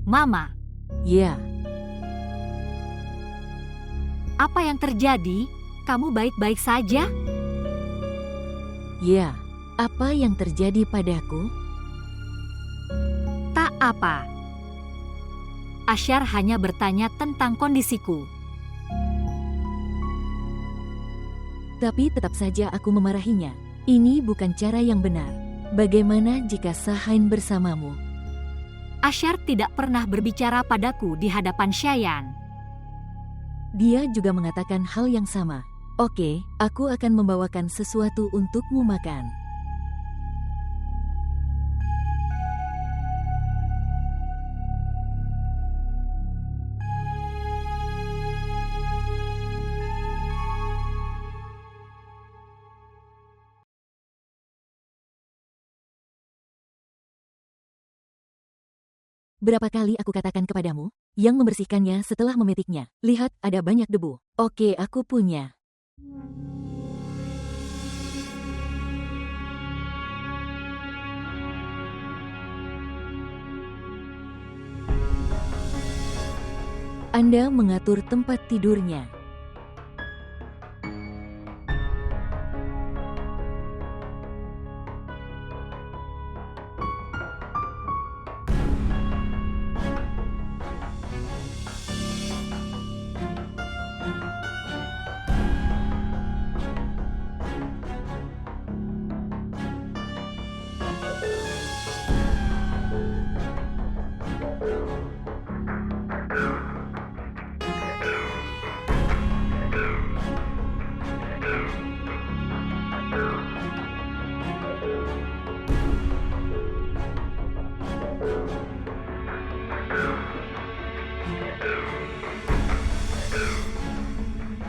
Mama, Ya, apa yang terjadi? Kamu baik-baik saja? ya. Apa yang terjadi padaku? Tak apa. Asyar hanya bertanya tentang kondisiku. Tapi tetap saja aku memarahinya. Ini bukan cara yang benar. Bagaimana jika Sahain bersamamu? Asyar tidak pernah berbicara padaku di hadapan Shayan. Dia juga mengatakan hal yang sama. Oke, aku akan membawakan sesuatu untukmu makan. Berapa kali aku katakan kepadamu, yang membersihkannya setelah memetiknya. Lihat, ada banyak debu. Oke, aku punya. Anda mengatur tempat tidurnya.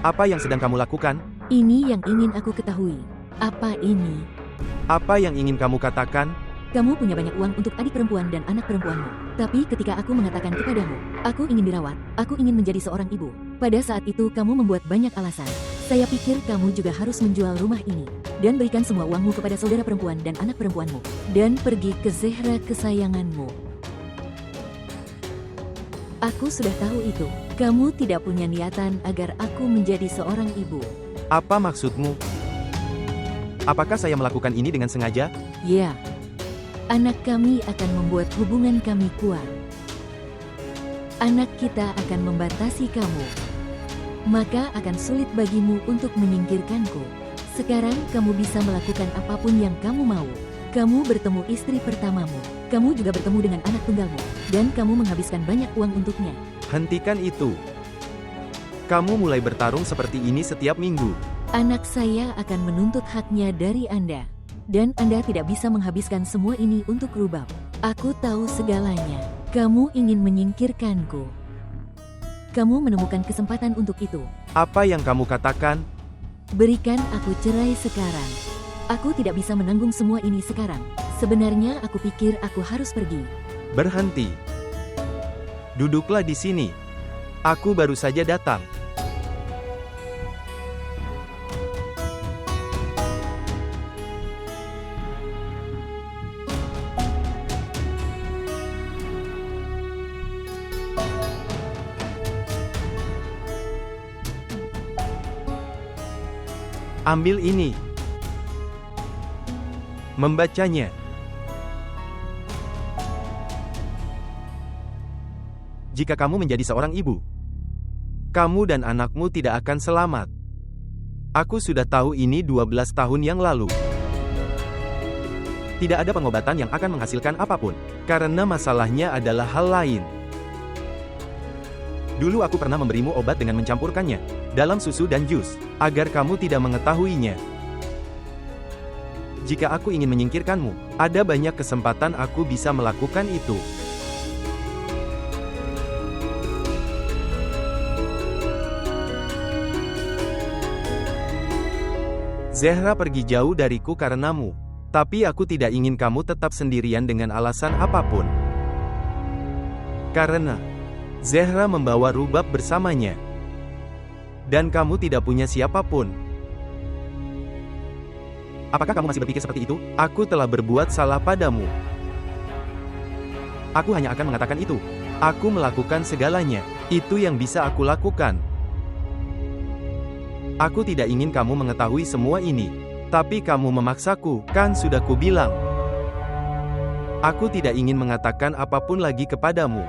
Apa yang sedang kamu lakukan? Ini yang ingin aku ketahui. Apa ini? Apa yang ingin kamu katakan? Kamu punya banyak uang untuk adik perempuan dan anak perempuanmu. Tapi ketika aku mengatakan kepadamu, aku ingin dirawat, aku ingin menjadi seorang ibu. Pada saat itu kamu membuat banyak alasan. Saya pikir kamu juga harus menjual rumah ini. Dan berikan semua uangmu kepada saudara perempuan dan anak perempuanmu. Dan pergi ke Zehra kesayanganmu. Aku sudah tahu itu. Kamu tidak punya niatan agar aku menjadi seorang ibu. Apa maksudmu? Apakah saya melakukan ini dengan sengaja? Ya. Anak kami akan membuat hubungan kami kuat. Anak kita akan membatasi kamu. Maka akan sulit bagimu untuk menyingkirkanku. Sekarang kamu bisa melakukan apapun yang kamu mau. Kamu bertemu istri pertamamu. Kamu juga bertemu dengan anak tunggalmu. Dan kamu menghabiskan banyak uang untuknya. Hentikan itu. Kamu mulai bertarung seperti ini setiap minggu. Anak saya akan menuntut haknya dari Anda. Dan Anda tidak bisa menghabiskan semua ini untuk rubab. Aku tahu segalanya. Kamu ingin menyingkirkanku. Kamu menemukan kesempatan untuk itu. Apa yang kamu katakan? Berikan aku cerai sekarang. Aku tidak bisa menanggung semua ini sekarang. Sebenarnya aku pikir aku harus pergi. Berhenti. Duduklah di sini. Aku baru saja datang. Ambil ini. Membacanya. Jika kamu menjadi seorang ibu, kamu dan anakmu tidak akan selamat. Aku sudah tahu ini 12 tahun yang lalu. Tidak ada pengobatan yang akan menghasilkan apapun, karena masalahnya adalah hal lain. Dulu aku pernah memberimu obat dengan mencampurkannya dalam susu dan jus, agar kamu tidak mengetahuinya. Jika aku ingin menyingkirkanmu, ada banyak kesempatan aku bisa melakukan itu. Zehra pergi jauh dariku karenamu, tapi aku tidak ingin kamu tetap sendirian dengan alasan apapun. Karena Zehra membawa rubab bersamanya. Dan kamu tidak punya siapapun. Apakah kamu masih berpikir seperti itu? Aku telah berbuat salah padamu. Aku hanya akan mengatakan itu. Aku melakukan segalanya. Itu yang bisa aku lakukan. Aku tidak ingin kamu mengetahui semua ini. Tapi kamu memaksaku, kan sudah kubilang. Aku tidak ingin mengatakan apapun lagi kepadamu.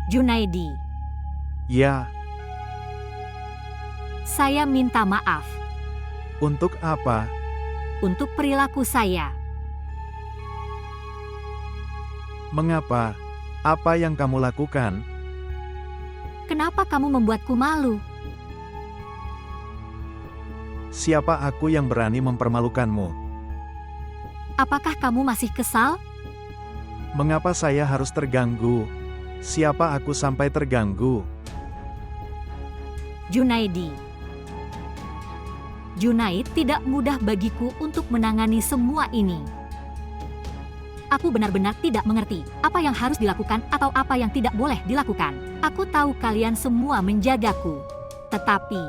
Junaidi, Ya, saya minta maaf untuk apa? untuk perilaku saya. Mengapa? Apa yang kamu lakukan? Kenapa kamu membuatku malu? Siapa aku yang berani mempermalukanmu? Apakah kamu masih kesal? Mengapa saya harus terganggu? Siapa aku sampai terganggu? Junaidi, Junaid, tidak mudah bagiku untuk menangani semua ini. Aku benar-benar tidak mengerti apa yang harus dilakukan atau apa yang tidak boleh dilakukan. Aku tahu kalian semua menjagaku, tetapi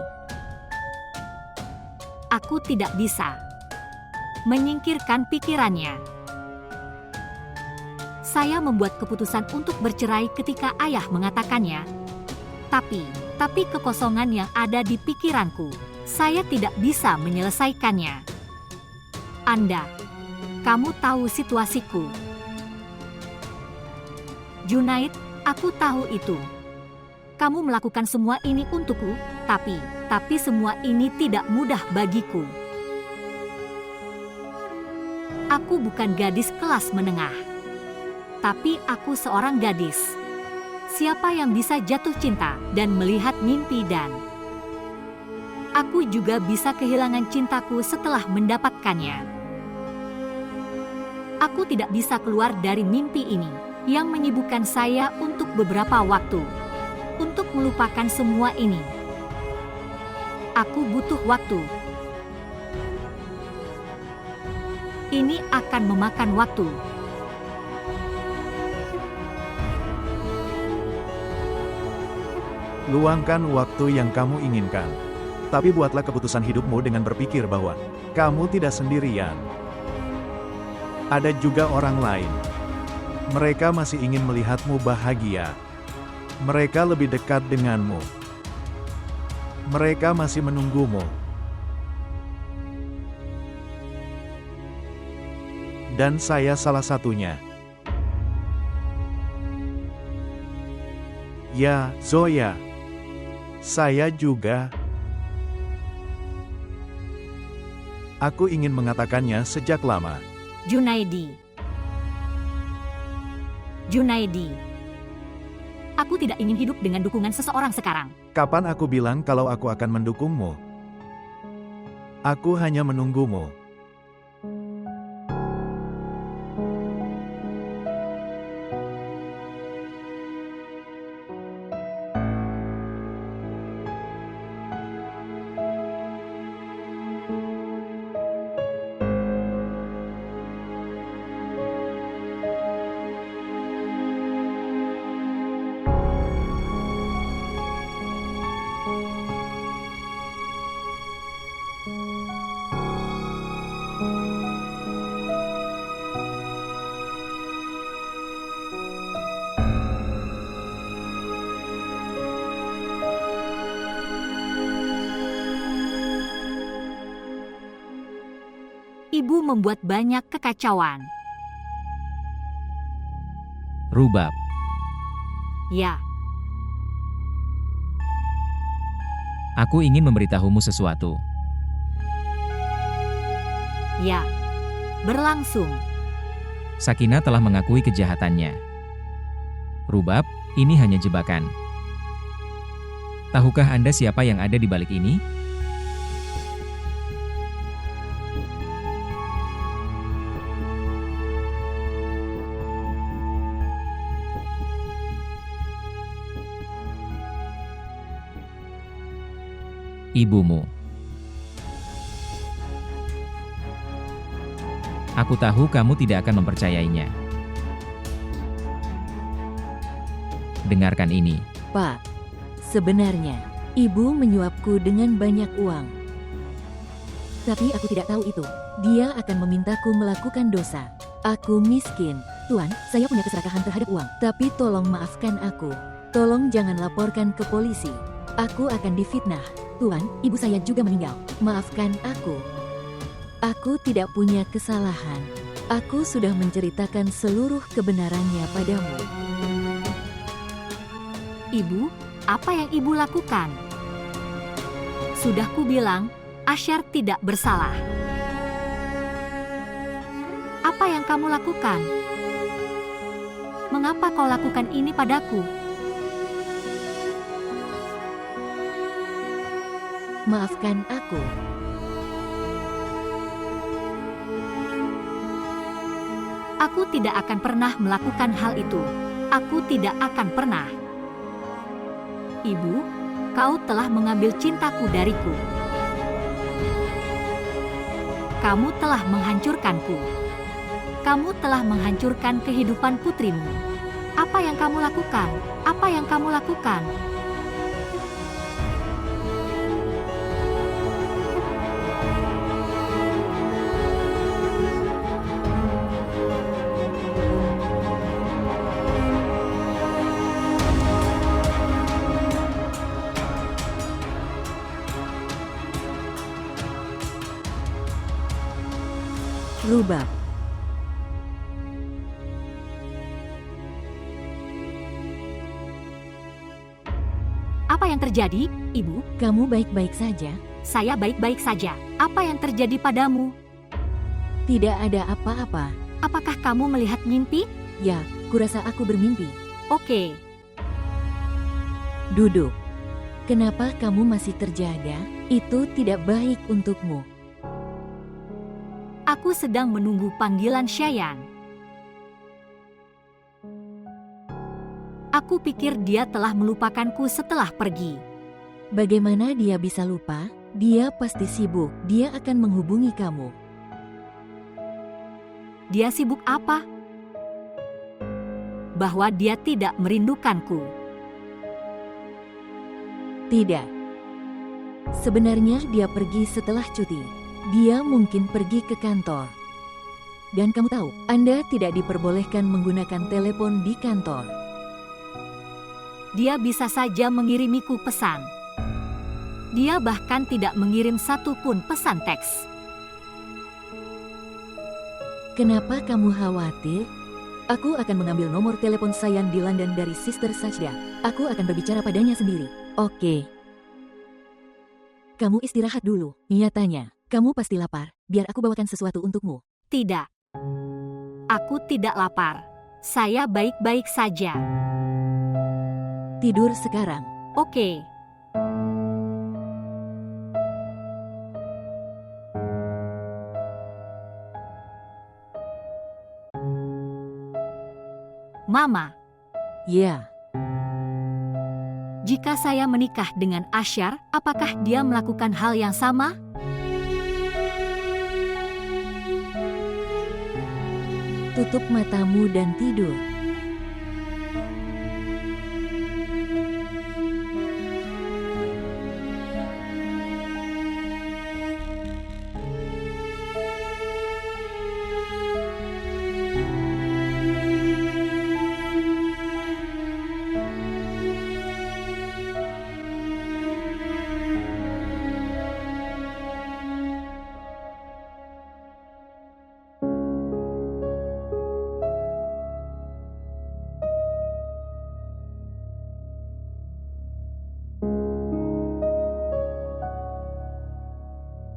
aku tidak bisa menyingkirkan pikirannya. Saya membuat keputusan untuk bercerai ketika ayah mengatakannya. Tapi kekosongan yang ada di pikiranku, saya tidak bisa menyelesaikannya. Kamu tahu situasiku. Junaid, aku tahu itu. Kamu melakukan semua ini untukku, tapi semua ini tidak mudah bagiku. Aku bukan gadis kelas menengah. Tapi aku seorang gadis. Siapa yang bisa jatuh cinta dan melihat mimpi, dan aku juga bisa kehilangan cintaku setelah mendapatkannya. Aku tidak bisa keluar dari mimpi ini yang menyibukkan saya untuk beberapa waktu. Untuk melupakan semua ini, aku butuh waktu. Ini akan memakan waktu. Luangkan waktu yang kamu inginkan. Tapi buatlah keputusan hidupmu dengan berpikir bahwa kamu tidak sendirian. Ada juga orang lain. Mereka masih ingin melihatmu bahagia. Mereka lebih dekat denganmu. Mereka masih menunggumu. Dan saya salah satunya. Ya, Zoya. Saya juga. Aku ingin mengatakannya sejak lama. Junaidi, aku tidak ingin hidup dengan dukungan seseorang sekarang. Kapan aku bilang kalau aku akan mendukungmu? Aku hanya menunggumu. Ibu membuat banyak kekacauan. Rubab. Ya, Aku ingin memberitahumu sesuatu. ya. Berlangsung. Sakina telah mengakui kejahatannya. Rubab, ini hanya jebakan. Tahukah Anda siapa yang ada di balik ini? Ibumu. Aku tahu kamu tidak akan mempercayainya. Dengarkan ini. Pak, sebenarnya, ibu menyuapku dengan banyak uang. Tapi aku tidak tahu itu. Dia akan memintaku melakukan dosa. Aku miskin. Tuan, saya punya keserakahan terhadap uang. Tapi tolong maafkan aku. Tolong jangan laporkan ke polisi. Aku akan difitnah. Tuan, ibu saya juga meninggal. Maafkan aku. Aku tidak punya kesalahan. Aku sudah menceritakan seluruh kebenarannya padamu. Ibu, apa yang ibu lakukan? Sudah kubilang, Asyar tidak bersalah. Apa yang kamu lakukan? Mengapa kau lakukan ini padaku? Maafkan aku. Aku tidak akan pernah melakukan hal itu. Aku tidak akan pernah. Ibu, kau telah mengambil cintaku dariku. Kamu telah menghancurkanku. Kamu telah menghancurkan kehidupan putrimu. Apa yang kamu lakukan? Apa yang kamu lakukan? Rubab. Apa yang terjadi, Ibu? Kamu baik-baik saja? Saya baik-baik saja. Apa yang terjadi padamu? Tidak ada apa-apa. Apakah kamu melihat mimpi? Ya, kurasa aku bermimpi. Oke, Duduk. Kenapa kamu masih terjaga? Itu tidak baik untukmu. aku sedang menunggu panggilan Shayan. Aku pikir dia telah melupakanku setelah pergi. Bagaimana dia bisa lupa? Dia pasti sibuk. Dia akan menghubungi kamu. Dia sibuk apa? Bahwa dia tidak merindukanku. Tidak. Sebenarnya dia pergi setelah cuti. Dia mungkin pergi ke kantor. Dan kamu tahu, Anda tidak diperbolehkan menggunakan telepon di kantor. Dia bisa saja mengirimiku pesan. Dia bahkan tidak mengirim satupun pesan teks. Kenapa kamu khawatir? Aku akan mengambil nomor telepon Shayan di London dari Sister Sajda. Aku akan berbicara padanya sendiri. Oke. Kamu istirahat dulu. Nyatanya, kamu pasti lapar. Biar aku bawakan sesuatu untukmu. Tidak. Aku tidak lapar. Saya baik-baik saja. Tidur sekarang. Oke. Mama, Ya, jika saya menikah dengan Asyar, apakah dia melakukan hal yang sama? tutup matamu dan tidur.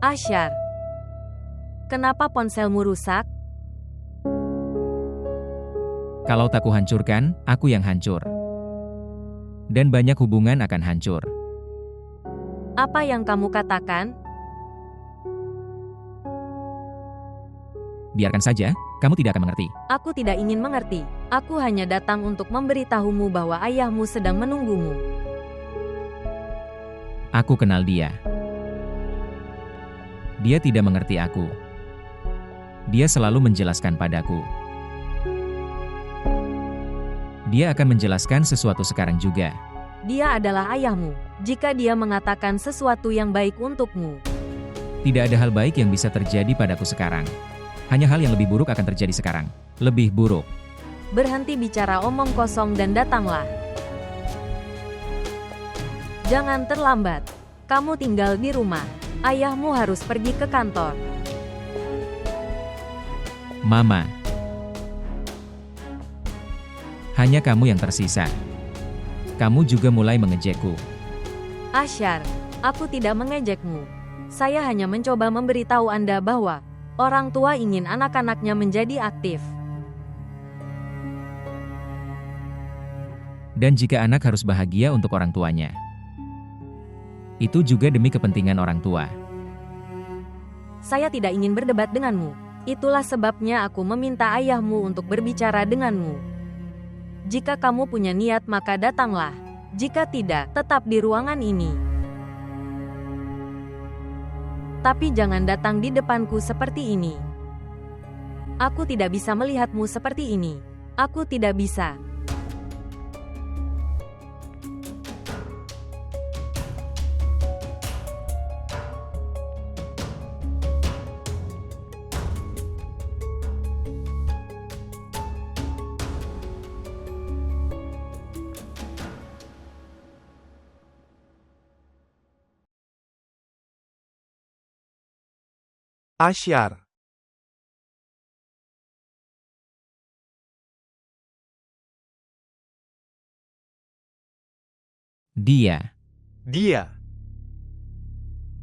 Asyar, kenapa ponselmu rusak? Kalau tak kuhancurkan, aku yang hancur. Dan banyak hubungan akan hancur. Apa yang kamu katakan? Biarkan saja, kamu tidak akan mengerti. Aku tidak ingin mengerti. Aku hanya datang untuk memberitahumu bahwa ayahmu sedang menunggumu. Aku kenal dia. Dia tidak mengerti aku. Dia selalu menjelaskan padaku. Dia akan menjelaskan sesuatu sekarang juga. Dia adalah ayahmu. Jika dia mengatakan sesuatu yang baik untukmu, Tidak ada hal baik yang bisa terjadi padaku sekarang. Hanya hal yang lebih buruk akan terjadi sekarang. Lebih buruk. berhenti bicara omong kosong dan datanglah. Jangan terlambat. Kamu tinggal di rumah. Ayahmu harus pergi ke kantor. Mama. Hanya kamu yang tersisa. Kamu juga mulai mengejekku. Asyar, aku tidak mengejekmu. Saya hanya mencoba memberitahu Anda bahwa orang tua ingin anak-anaknya menjadi aktif. Dan jika anak harus bahagia untuk orang tuanya, itu juga demi kepentingan orang tua. Saya tidak ingin berdebat denganmu. Itulah sebabnya aku meminta ayahmu untuk berbicara denganmu. Jika kamu punya niat maka datanglah. Jika tidak, tetap di ruangan ini. Tapi jangan datang di depanku seperti ini. Aku tidak bisa melihatmu seperti ini. Aku tidak bisa. Asyar. Dia.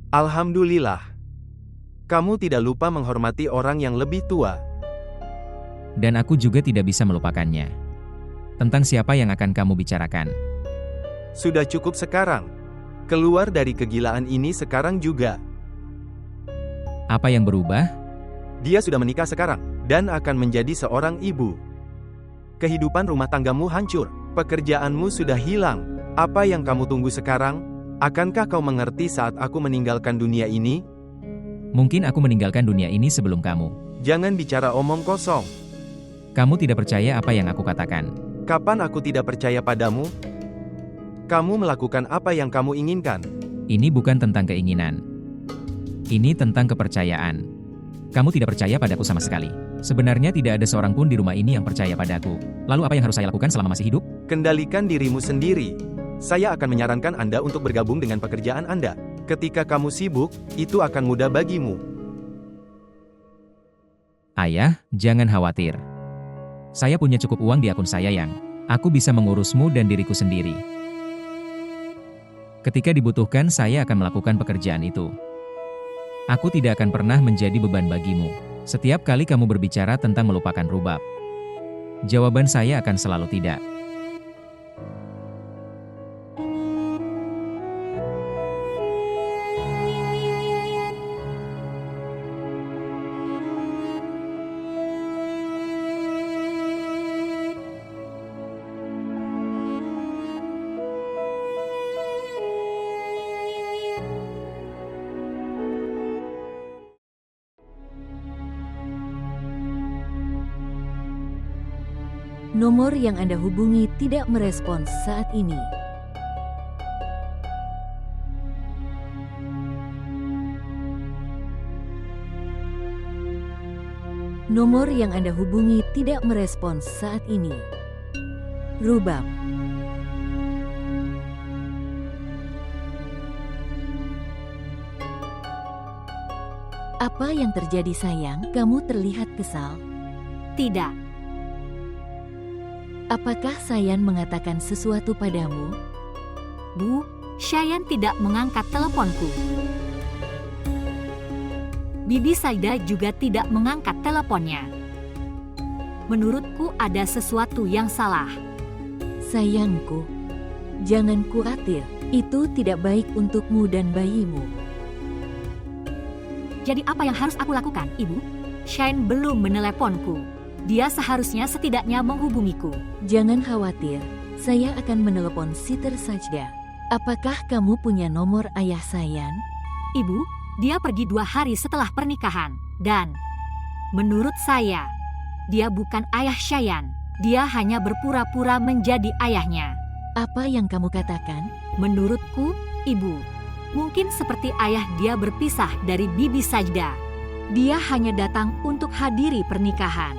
Alhamdulillah. Kamu tidak lupa menghormati orang yang lebih tua. Dan aku juga tidak bisa melupakannya. Tentang siapa yang akan kamu bicarakan. Sudah cukup sekarang. Keluar dari kegilaan ini sekarang juga. Apa yang berubah? Dia sudah menikah sekarang, dan akan menjadi seorang ibu. Kehidupan rumah tanggamu hancur, pekerjaanmu sudah hilang. Apa yang kamu tunggu sekarang? Akankah kau mengerti saat aku meninggalkan dunia ini? Mungkin aku meninggalkan dunia ini sebelum kamu. Jangan bicara omong kosong. Kamu tidak percaya apa yang aku katakan. Kapan aku tidak percaya padamu? Kamu melakukan apa yang kamu inginkan. Ini bukan tentang keinginan. Ini tentang kepercayaan. Kamu tidak percaya padaku sama sekali. Sebenarnya tidak ada seorang pun di rumah ini yang percaya padaku. Lalu apa yang harus saya lakukan selama masih hidup? Kendalikan dirimu sendiri. Saya akan menyarankan Anda untuk bergabung dengan pekerjaan Anda. Ketika kamu sibuk, itu akan mudah bagimu. Ayah, jangan khawatir. Saya punya cukup uang di akun saya yang aku bisa mengurusmu dan diriku sendiri. Ketika dibutuhkan, saya akan melakukan pekerjaan itu. Aku tidak akan pernah menjadi beban bagimu. Setiap kali kamu berbicara tentang melupakan Rubab, jawaban saya akan selalu tidak. Nomor yang Anda hubungi tidak merespons saat ini. Nomor yang Anda hubungi tidak merespons saat ini. Rubab. Apa yang terjadi sayang? Kamu terlihat kesal. Tidak. Apakah Sayan mengatakan sesuatu padamu? Bu, Shayan tidak mengangkat teleponku. Bibi Saida juga tidak mengangkat teleponnya. Menurutku ada sesuatu yang salah. Sayangku, jangan khawatir. Itu tidak baik untukmu dan bayimu. Jadi apa yang harus aku lakukan, Ibu? Shane belum meneleponku. Dia seharusnya setidaknya menghubungiku. Jangan khawatir, saya akan menelepon Sister Sajda. Apakah kamu punya nomor ayah Sayan? Ibu, dia pergi 2 hari setelah pernikahan. Dan menurut saya, dia bukan ayah Shayan. Dia hanya berpura-pura menjadi ayahnya. Apa yang kamu katakan? Menurutku, Ibu, mungkin seperti ayah dia berpisah dari Bibi Sajda. Dia hanya datang untuk hadiri pernikahan.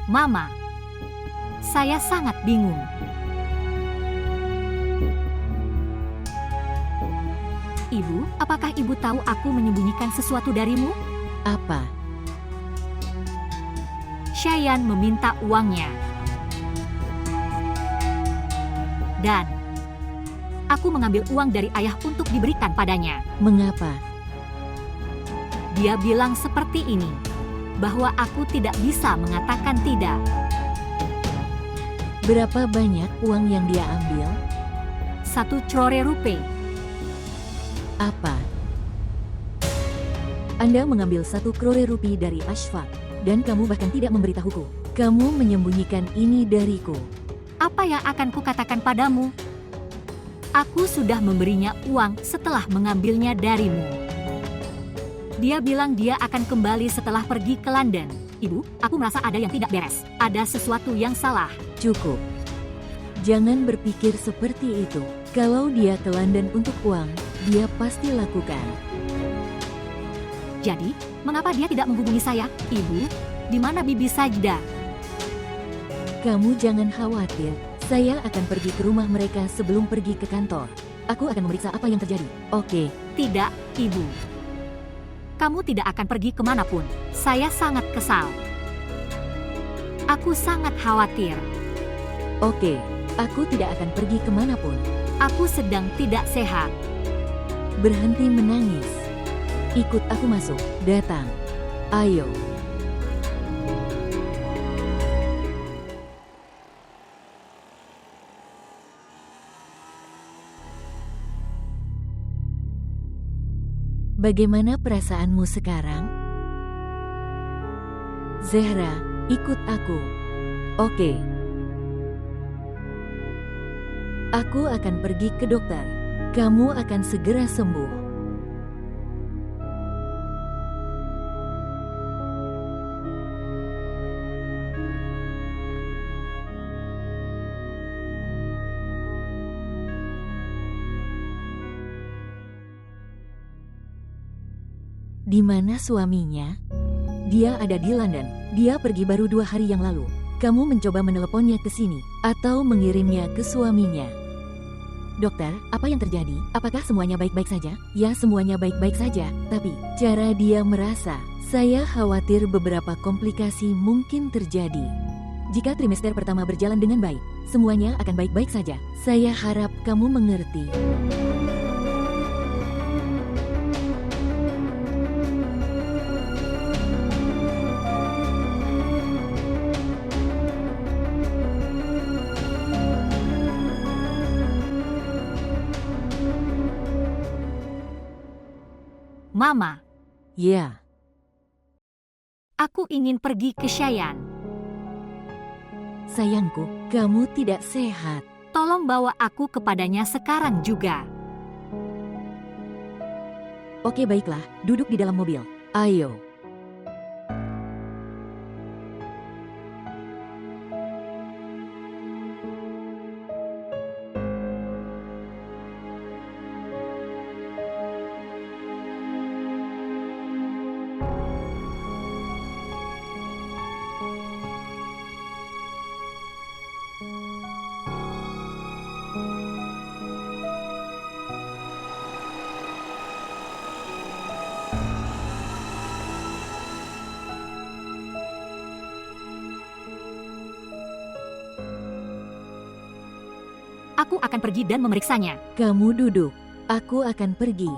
Mama, saya sangat bingung. Ibu, apakah Ibu tahu aku menyembunyikan sesuatu darimu? Apa? Shayan meminta uangnya. Dan aku mengambil uang dari ayah untuk diberikan padanya. Mengapa? Dia bilang seperti ini, bahwa aku tidak bisa mengatakan tidak. Berapa banyak uang yang dia ambil? 1 crore rupiah. Apa? Anda mengambil 1 crore rupiah dari Ashfaq, dan kamu bahkan tidak memberitahuku. Kamu menyembunyikan ini dariku. Apa yang akan kukatakan padamu? Aku sudah memberinya uang setelah mengambilnya darimu. Dia bilang dia akan kembali setelah pergi ke London. Ibu, aku merasa ada yang tidak beres. Ada sesuatu yang salah. Cukup. Jangan berpikir seperti itu. Kalau dia ke London untuk uang, dia pasti lakukan. Jadi, mengapa dia tidak menghubungi saya? Ibu, di mana Bibi Sajda? Kamu jangan khawatir. Saya akan pergi ke rumah mereka sebelum pergi ke kantor. Aku akan memeriksa apa yang terjadi. Oke. Tidak, Ibu. Kamu tidak akan pergi kemanapun. Saya sangat kesal. Aku sangat khawatir. Oke. Aku tidak akan pergi kemanapun. Aku sedang tidak sehat. Berhenti menangis. Ikut aku masuk. Datang. Ayo. Bagaimana perasaanmu sekarang? Zehra, ikut aku. Oke. Aku akan pergi ke dokter. Kamu akan segera sembuh. Di mana suaminya? Dia ada di London. Dia pergi baru 2 hari yang lalu. Kamu mencoba meneleponnya ke sini atau mengirimnya ke suaminya. Dokter, apa yang terjadi? Apakah semuanya baik-baik saja? Ya, semuanya baik-baik saja. Tapi, cara dia merasa, saya khawatir beberapa komplikasi mungkin terjadi. Jika trimester pertama berjalan dengan baik, semuanya akan baik-baik saja. Saya harap kamu mengerti. Mama, Ya, aku ingin pergi ke Shayan. sayangku, kamu tidak sehat. Tolong bawa aku kepadanya sekarang juga. Oke, baiklah, duduk di dalam mobil. Ayo. Aku akan pergi dan memeriksanya. Kamu duduk. Aku akan pergi.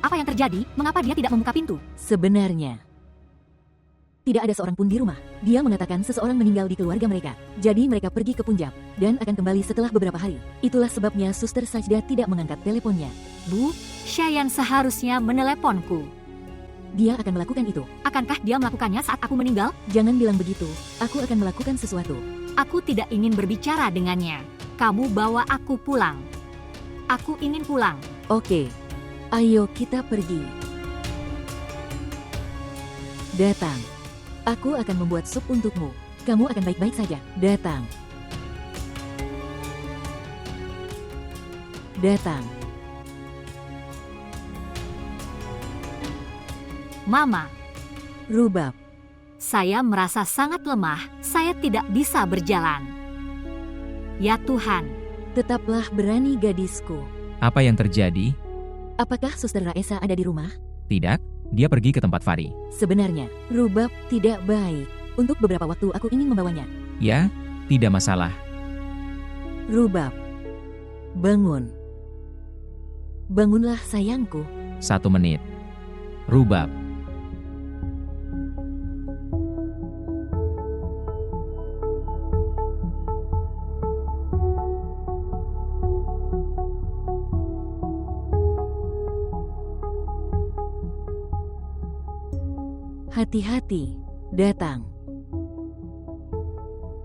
Apa yang terjadi? Mengapa dia tidak membuka pintu? Sebenarnya, tidak ada seorang pun di rumah. Dia mengatakan seseorang meninggal di keluarga mereka. Jadi mereka pergi ke Punjab dan akan kembali setelah beberapa hari. Itulah sebabnya Suster Sajda tidak mengangkat teleponnya. Bu, Shayan seharusnya meneleponku. Dia akan melakukan itu. Akankah dia melakukannya saat aku meninggal? Jangan bilang begitu. Aku akan melakukan sesuatu. Aku tidak ingin berbicara dengannya. Kamu bawa aku pulang. Aku ingin pulang. Oke. Ayo kita pergi. Datang. Aku akan membuat sup untukmu. Kamu akan baik-baik saja. Datang. Datang. Mama, Rubab. saya merasa sangat lemah. Saya tidak bisa berjalan. Ya Tuhan, Tetaplah berani gadisku. Apa yang terjadi? Apakah Suster Raesa ada di rumah? Tidak, dia pergi ke tempat Fari. Sebenarnya, Rubab tidak baik. Untuk beberapa waktu aku ingin membawanya. Ya, tidak masalah. Rubab. Bangun. Bangunlah sayangku. 1 menit. Rubab. Hati-hati. Datang.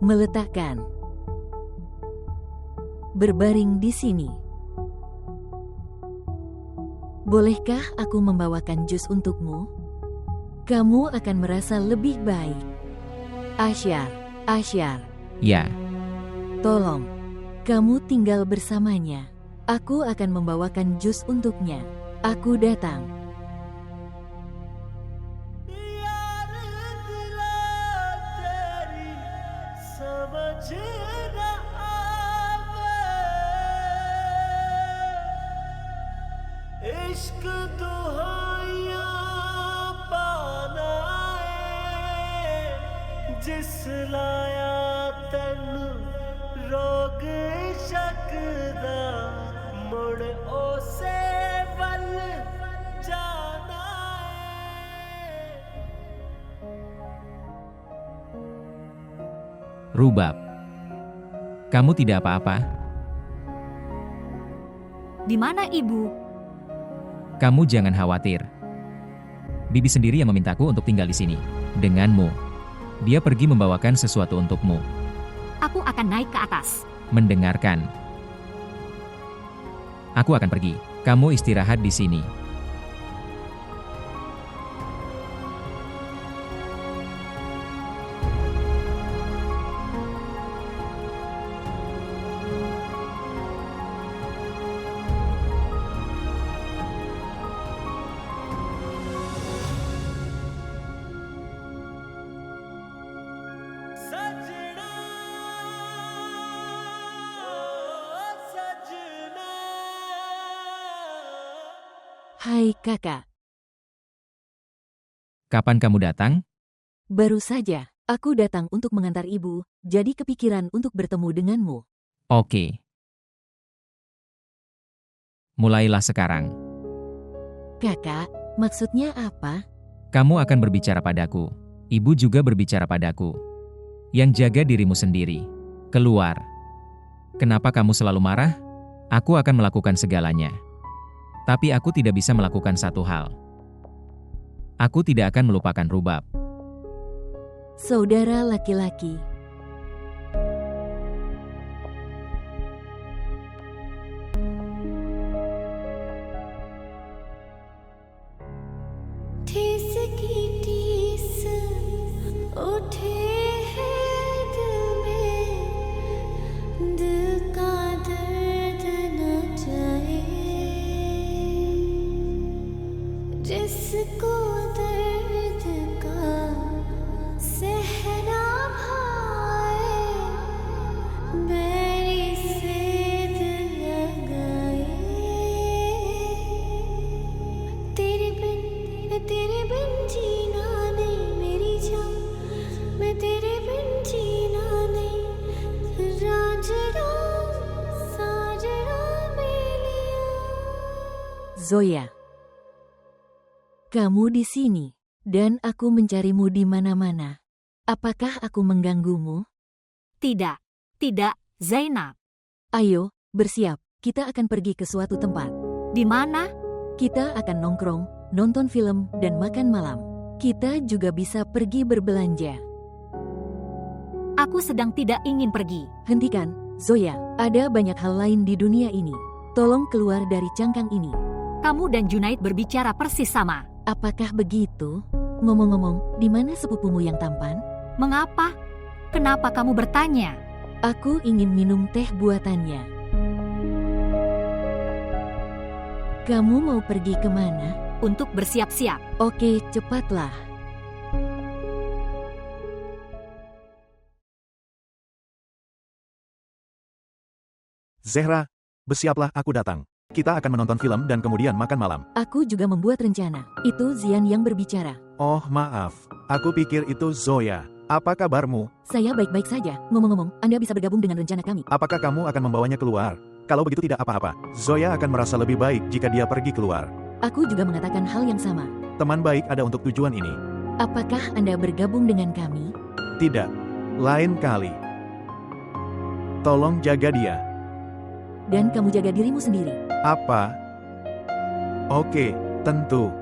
Meletakkan. Berbaring di sini. Bolehkah aku membawakan jus untukmu? Kamu akan merasa lebih baik. Asyar, Asyar, Ya, tolong. Kamu tinggal bersamanya. Aku akan membawakan jus untuknya. Aku datang. इश्क दुहाइयां पाना है जिस लाया तेनू रोग शकदा मुड़ ओसे वल जाना है। Rubab. Kamu tidak apa-apa? di mana ibu? Kamu jangan khawatir. Bibi sendiri yang memintaku untuk tinggal di sini. Denganmu. Dia pergi membawakan sesuatu untukmu. Aku akan naik ke atas. Mendengarkan. Aku akan pergi. Kamu istirahat di sini. सजना सजना Hai kakak, Kapan kamu datang? baru saja. Aku datang untuk mengantar ibu, jadi kepikiran untuk bertemu denganmu. Oke. Mulailah sekarang. Kakak, maksudnya apa? Kamu akan berbicara padaku. Ibu juga berbicara padaku. Yang jaga dirimu sendiri. Keluar. Kenapa kamu selalu marah? Aku akan melakukan segalanya. Tapi aku tidak bisa melakukan satu hal. Aku tidak akan melupakan Rubab. Saudara laki-laki. ठिस की टीस उठे हैं दिल में, दिल का दर्द न जाए, जिसको दर्द का सहरा भाए, बैरी से दिल लगाए। तेरे बिन जीना नहीं मेरी जान, मैं तेरे बिन जीना नहीं, राजड़ा साजड़ा मेलिया। Zoya. Kamu di sini, dan aku mencarimu di mana-mana. Apakah aku mengganggumu? Tidak, tidak, Zainab. Ayo, bersiap. Kita akan pergi ke suatu tempat. Di mana? Kita akan nongkrong, nonton film, dan makan malam. Kita juga bisa pergi berbelanja. Aku sedang tidak ingin pergi. Hentikan, Zoya. Ada banyak hal lain di dunia ini. Tolong keluar dari cangkang ini. Kamu dan Junaid berbicara persis sama. Apakah begitu? Ngomong-ngomong, di mana sepupumu yang tampan? Mengapa? Kenapa kamu bertanya? Aku ingin minum teh buatannya. Kamu mau pergi kemana? Untuk bersiap-siap. Oke, cepatlah. Zehra, bersiaplah, aku datang. Kita akan menonton film dan kemudian makan malam. Aku juga membuat rencana. Itu Zian yang berbicara. Oh, maaf. Aku pikir itu Zoya. Apa kabarmu? Saya baik-baik saja. Ngomong-ngomong, Anda bisa bergabung dengan rencana kami. Apakah kamu akan membawanya keluar? Kalau begitu tidak apa-apa. Zoya akan merasa lebih baik jika dia pergi keluar. Aku juga mengatakan hal yang sama. Teman baik ada untuk tujuan ini. Apakah Anda bergabung dengan kami? Tidak. Lain kali. Tolong jaga dia. Dan kamu jaga dirimu sendiri. Apa? Oke, tentu.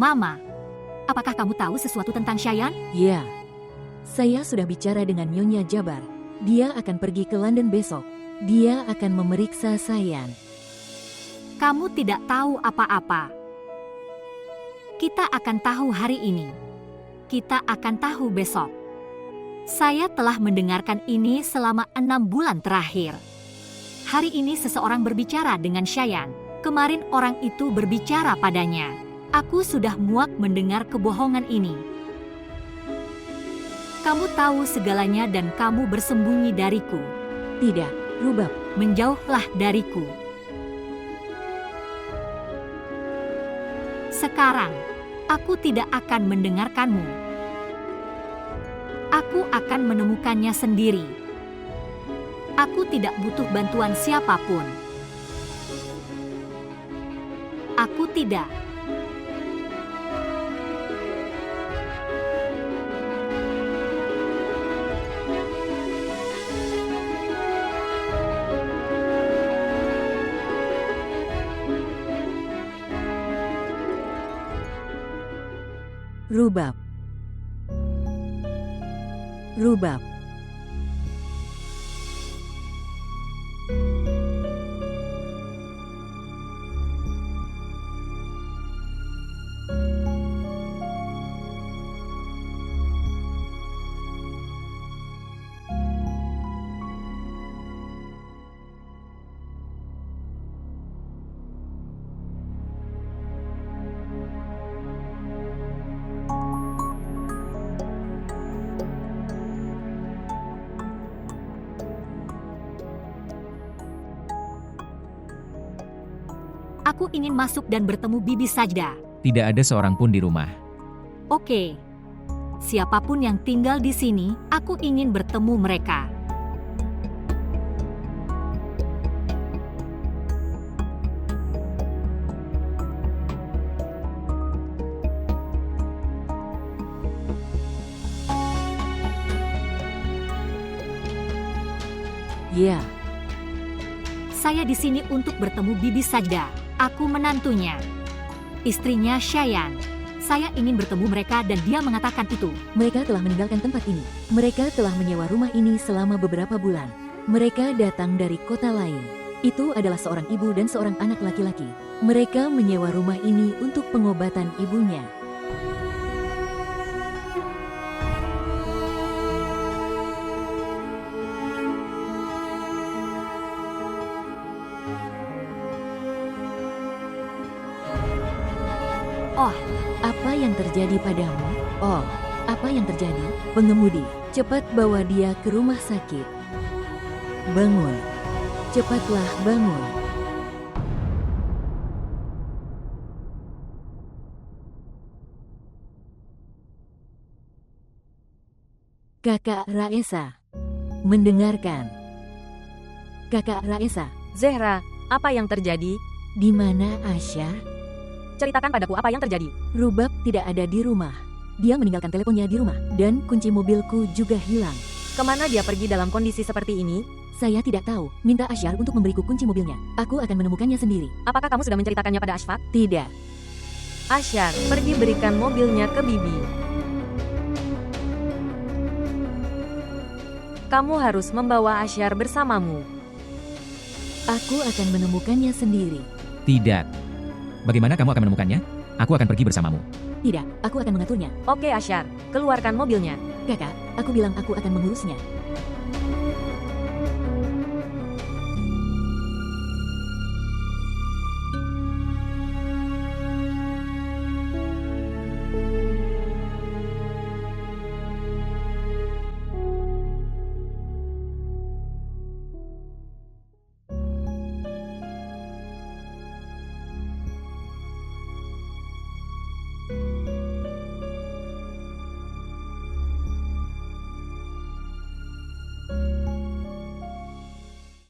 Mama, apakah kamu tahu sesuatu tentang Shayan? Ya. Saya sudah bicara dengan Nyonya Jabar. Dia akan pergi ke London besok. Dia akan memeriksa Shayan. Kamu tidak tahu apa-apa. Kita akan tahu hari ini. Kita akan tahu besok. Saya telah mendengarkan ini selama 6 bulan terakhir. Hari ini seseorang berbicara dengan Shayan. Kemarin orang itu berbicara padanya. Aku sudah muak mendengar kebohongan ini. Kamu tahu segalanya dan kamu bersembunyi dariku. Tidak, Rubab. Menjauhlah dariku. Sekarang, aku tidak akan mendengarkanmu. Aku akan menemukannya sendiri. Aku tidak butuh bantuan siapapun. Aku tidak. Rubab. Rubab. Aku ingin masuk dan bertemu Bibi Sajda. Tidak ada seorang pun di rumah. Oke. Siapapun yang tinggal di sini, aku ingin bertemu mereka. Ya. Saya di sini untuk bertemu Bibi Sajda. Aku menantunya. Istrinya Shayan. Saya ingin bertemu mereka dan dia mengatakan itu. Mereka telah meninggalkan tempat ini. Mereka telah menyewa rumah ini selama beberapa bulan. Mereka datang dari kota lain. Itu adalah seorang ibu dan seorang anak laki-laki. Mereka menyewa rumah ini untuk pengobatan ibunya. Oh, Apa yang terjadi padamu? Oh, Apa yang terjadi? Pengemudi, cepat bawa dia ke rumah sakit. Bangun. Cepatlah bangun. Kakak Raesa. Mendengarkan. Kakak Raesa, Zehra, apa yang terjadi? di mana Asyar? Ceritakan padaku apa yang terjadi. Rubab tidak ada di rumah. Dia meninggalkan teleponnya di rumah, dan kunci mobilku juga hilang. Kemana dia pergi dalam kondisi seperti ini? Saya tidak tahu. Minta Asyar untuk memberiku kunci mobilnya. Aku akan menemukannya sendiri. Apakah kamu sudah menceritakannya pada Ashfaq? Tidak. Asyar, pergi berikan mobilnya ke Bibi. Kamu harus membawa Asyar bersamamu. Aku akan menemukannya sendiri. Tidak. Bagaimana kamu akan menemukannya? Aku akan pergi bersamamu. Tidak, aku akan mengaturnya. Oke Asyar, keluarkan mobilnya. Kakak, aku bilang aku akan mengurusnya.